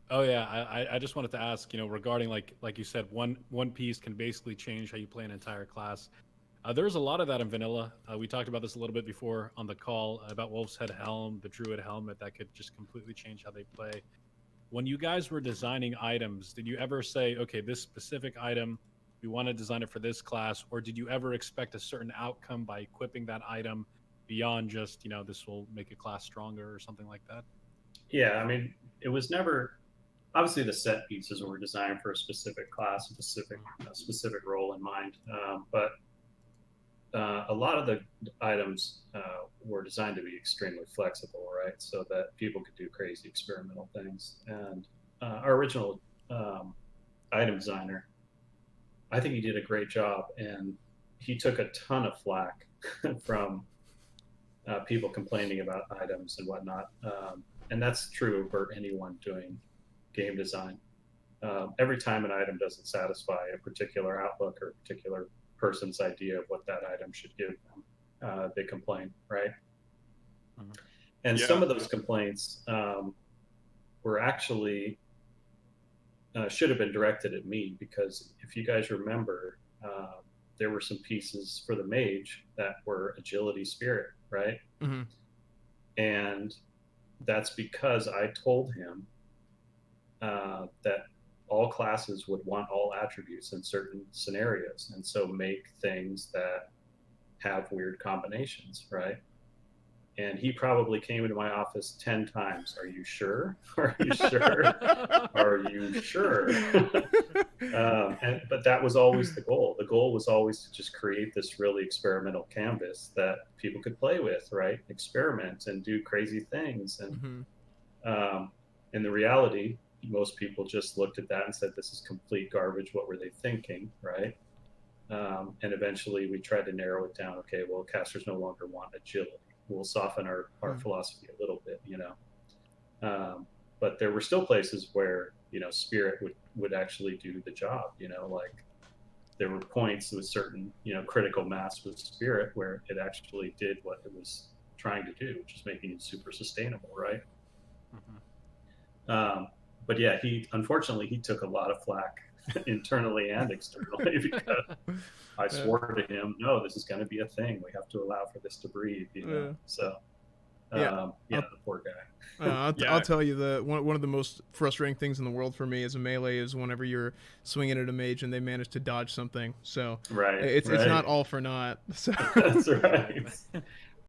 Oh yeah, I just wanted to ask, regarding like you said, one piece can basically change how you play an entire class. There's a lot of that in vanilla. We talked about this a little bit before on the call about Wolf's Head Helm, the Druid helmet that could just completely change how they play. When you guys were designing items, did you ever say, okay, this specific item, we want to design it for this class, or did you ever expect a certain outcome by equipping that item beyond just, this will make a class stronger or something like that? Yeah, I mean, it was never obviously the set pieces were designed for a specific class, a specific role in mind. But a lot of the items were designed to be extremely flexible, right? So that people could do crazy experimental things. And our original item designer, I think he did a great job, and he took a ton of flack from people complaining about items and whatnot. And that's true for anyone doing game design. Every time an item doesn't satisfy a particular outlook or a particular person's idea of what that item should give them, they complain, right? Mhm. And some Yeah. of those complaints were actually should have been directed at me, because if you guys remember, there were some pieces for the mage that were agility spirit, right? Mm-hmm. And that's because I told him that all classes would want all attributes in certain scenarios, and so make things that have weird combinations, right? And he probably came into my office 10 times. Are you sure? Are you sure? Are you sure? But that was always the goal. The goal was always to just create this really experimental canvas that people could play with, right? Experiment and do crazy things. And Mm-hmm. in the reality, most people just looked at that and said, this is complete garbage. What were they thinking, right? And eventually we tried to narrow it down. Okay, well, casters no longer want agility. We'll soften our philosophy a little bit, but there were still places where, spirit would actually do the job, like there were points with certain, critical mass with spirit where it actually did what it was trying to do, which is making it super sustainable, right? But yeah, unfortunately he took a lot of flack internally and externally because I swore to him, no, this is going to be a thing. We have to allow for this to breathe, So, Yeah. the poor guy. I'll tell you, one of the most frustrating things in the world for me as a melee is whenever you're swinging at a mage and they manage to dodge something. So Right. it's not all for naught. So That's right.